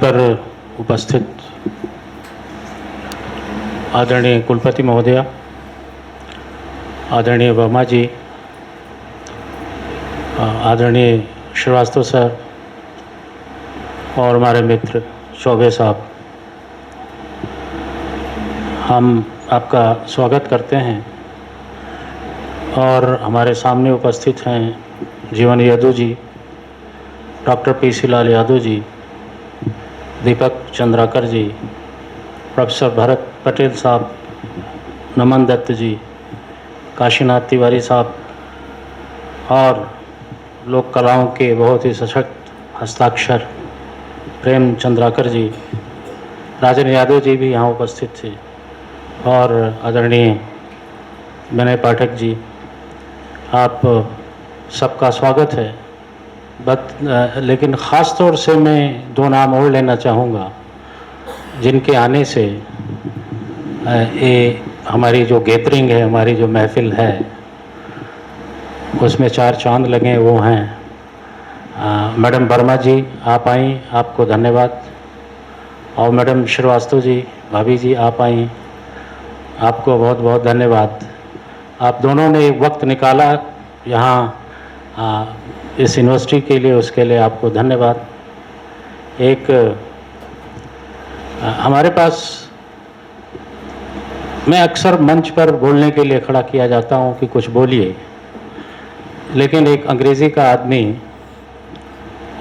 पर उपस्थित आदरणीय कुलपति महोदया, आदरणीय वर्मा जी, आदरणीय श्रीवास्तव सर और हमारे मित्र चौबे साहब, हम आपका स्वागत करते हैं। और हमारे सामने उपस्थित हैं जीवन यादव जी, डॉक्टर पी.सी. लाल यादव जी, दीपक चंद्राकर जी, प्रोफेसर भरत पटेल साहब, नमन दत्त जी, काशीनाथ तिवारी साहब और लोक कलाओं के बहुत ही सशक्त हस्ताक्षर प्रेम चंद्राकर जी, राजन यादव जी भी यहाँ उपस्थित थे और आदरणीय विनय पाठक जी, आप सबका स्वागत है। लेकिन ख़ास तौर से मैं दो नाम और लेना चाहूँगा जिनके आने से ये हमारी जो गैदरिंग है, हमारी जो महफ़िल है, उसमें चार चांद लगे। वो हैं मैडम वर्मा जी, आप आई, आपको धन्यवाद। और मैडम श्रीवास्तव जी, भाभी जी, आप आई, आपको बहुत बहुत धन्यवाद। आप दोनों ने वक्त निकाला यहाँ इस यूनिवर्सिटी के लिए, उसके लिए आपको धन्यवाद। एक हमारे पास, मैं अक्सर मंच पर बोलने के लिए खड़ा किया जाता हूँ कि कुछ बोलिए, लेकिन एक अंग्रेज़ी का आदमी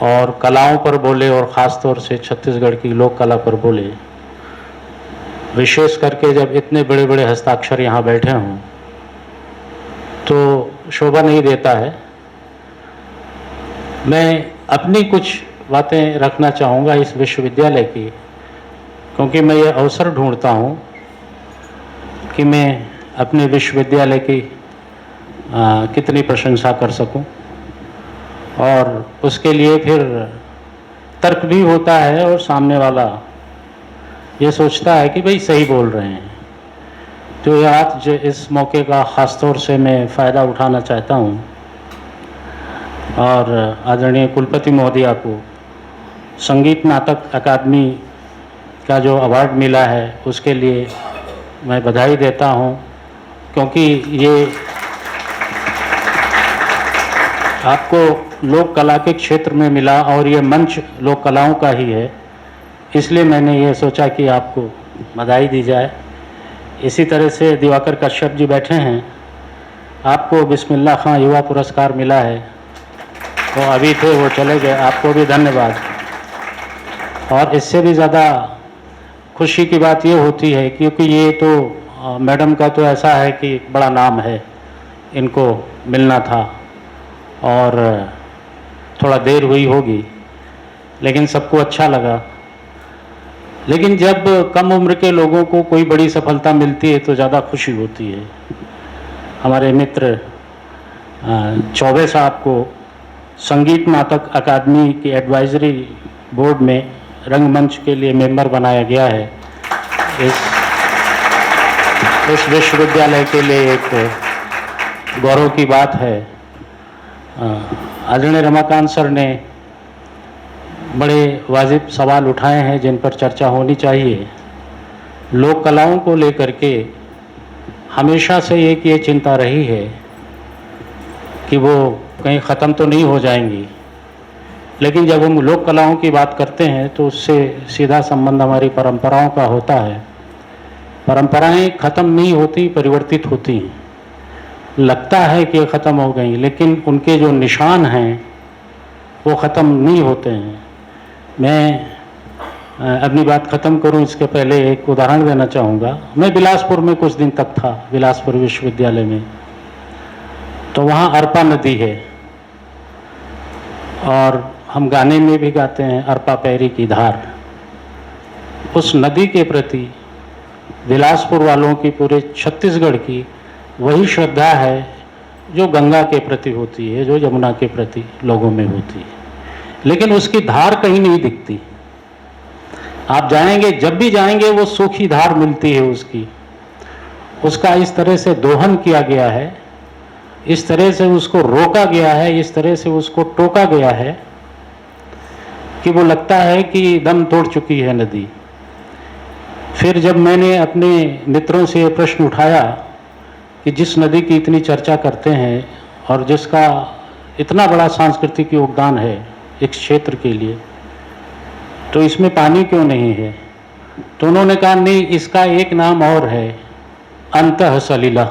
और कलाओं पर बोले और ख़ास तौर से छत्तीसगढ़ की लोक कला पर बोले, विशेष करके जब इतने बड़े बड़े हस्ताक्षर यहाँ बैठे हों, तो शोभा नहीं देता है। मैं अपनी कुछ बातें रखना चाहूँगा इस विश्वविद्यालय की, क्योंकि मैं ये अवसर ढूंढता हूँ कि मैं अपने विश्वविद्यालय की कितनी प्रशंसा कर सकूं, और उसके लिए फिर तर्क भी होता है और सामने वाला ये सोचता है कि भाई सही बोल रहे हैं। तो आज इस मौके का ख़ास तौर से मैं फ़ायदा उठाना चाहता हूं और आदरणीय कुलपति महोदया को संगीत नाटक अकादमी का जो अवार्ड मिला है उसके लिए मैं बधाई देता हूं, क्योंकि ये आपको लोक कला के क्षेत्र में मिला और ये मंच लोक कलाओं का ही है, इसलिए मैंने ये सोचा कि आपको बधाई दी जाए। इसी तरह से दिवाकर कश्यप जी बैठे हैं, आपको बिस्मिल्लाह खां युवा पुरस्कार मिला है, वो अभी थे, वो चले गए, आपको भी धन्यवाद। और इससे भी ज़्यादा खुशी की बात ये होती है क्योंकि ये तो मैडम का तो ऐसा है कि बड़ा नाम है, इनको मिलना था और थोड़ा देर हुई होगी, लेकिन सबको अच्छा लगा। लेकिन जब कम उम्र के लोगों को कोई बड़ी सफलता मिलती है तो ज़्यादा खुशी होती है। हमारे मित्र चौबे साहब को संगीत नाटक अकादमी की एडवाइजरी बोर्ड में रंगमंच के लिए मेंबर बनाया गया है। इस विश्वविद्यालय के लिए एक गौरव की बात है। आदरणीय रमाकांत सर ने बड़े वाजिब सवाल उठाए हैं जिन पर चर्चा होनी चाहिए। लोक कलाओं को लेकर के हमेशा से एक ये चिंता रही है कि वो कहीं ख़त्म तो नहीं हो जाएंगी, लेकिन जब हम लोक कलाओं की बात करते हैं तो उससे सीधा संबंध हमारी परंपराओं का होता है। परंपराएं ख़त्म नहीं होती, परिवर्तित होती हैं। लगता है कि ख़त्म हो गई, लेकिन उनके जो निशान हैं वो ख़त्म नहीं होते हैं। मैं अपनी बात ख़त्म करूं इसके पहले एक उदाहरण देना चाहूँगा। मैं बिलासपुर में कुछ दिन तक था, बिलासपुर विश्वविद्यालय में, तो वहाँ अरपा नदी है और हम गाने में भी गाते हैं अरपा पैरी की धार। उस नदी के प्रति बिलासपुर वालों की, पूरे छत्तीसगढ़ की वही श्रद्धा है जो गंगा के प्रति होती है, जो यमुना के प्रति लोगों में होती है, लेकिन उसकी धार कहीं नहीं दिखती। आप जाएंगे, जब भी जाएंगे वो सूखी धार मिलती है उसकी। उसका इस तरह से दोहन किया गया है, इस तरह से उसको रोका गया है, इस तरह से उसको टोका गया है कि वो लगता है कि दम तोड़ चुकी है नदी। फिर जब मैंने अपने मित्रों से ये प्रश्न उठाया कि जिस नदी की इतनी चर्चा करते हैं और जिसका इतना बड़ा सांस्कृतिक योगदान है एक क्षेत्र के लिए, तो इसमें पानी क्यों नहीं है? तो उन्होंने कहा नहीं, इसका एक नाम और है, अंतः सलिला,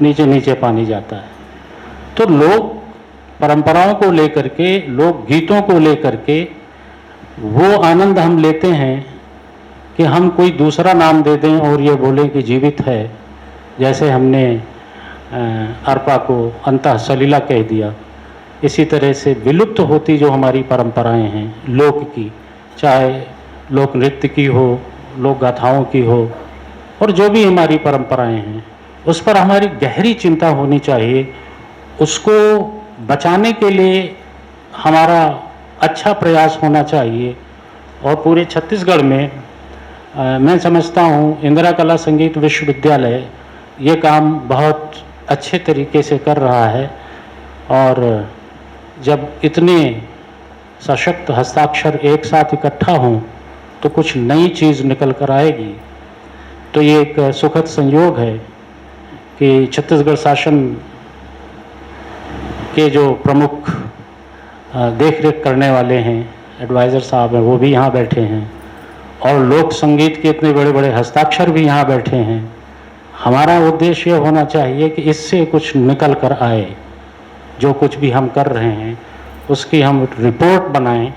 नीचे नीचे पानी जाता है। तो लोग परंपराओं को लेकर के, लोक गीतों को लेकर के वो आनंद हम लेते हैं कि हम कोई दूसरा नाम दे दें और ये बोलें कि जीवित है। जैसे हमने अरपा को अंतः सलिला कह दिया, इसी तरह से विलुप्त होती जो हमारी परंपराएं हैं लोक की, चाहे लोक नृत्य की हो, लोक गाथाओं की हो, और जो भी हमारी परंपराएं हैं उस पर हमारी गहरी चिंता होनी चाहिए। उसको बचाने के लिए हमारा अच्छा प्रयास होना चाहिए। और पूरे छत्तीसगढ़ में मैं समझता हूँ इंदिरा कला संगीत विश्वविद्यालय ये काम बहुत अच्छे तरीके से कर रहा है। और जब इतने सशक्त हस्ताक्षर एक साथ इकट्ठा हों तो कुछ नई चीज़ निकल कर आएगी। तो ये एक सुखद संयोग है कि छत्तीसगढ़ शासन के जो प्रमुख देख रेख करने वाले हैं, एडवाइज़र साहब हैं, वो भी यहाँ बैठे हैं, और लोक संगीत के इतने बड़े बड़े हस्ताक्षर भी यहाँ बैठे हैं। हमारा उद्देश्य ये होना चाहिए कि इससे कुछ निकल कर आए, जो कुछ भी हम कर रहे हैं उसकी हम रिपोर्ट बनाएं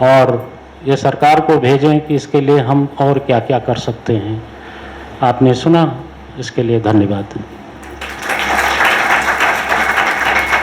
और ये सरकार को भेजें कि इसके लिए हम और क्या क्या कर सकते हैं। आपने सुना, इसके लिए धन्यवाद।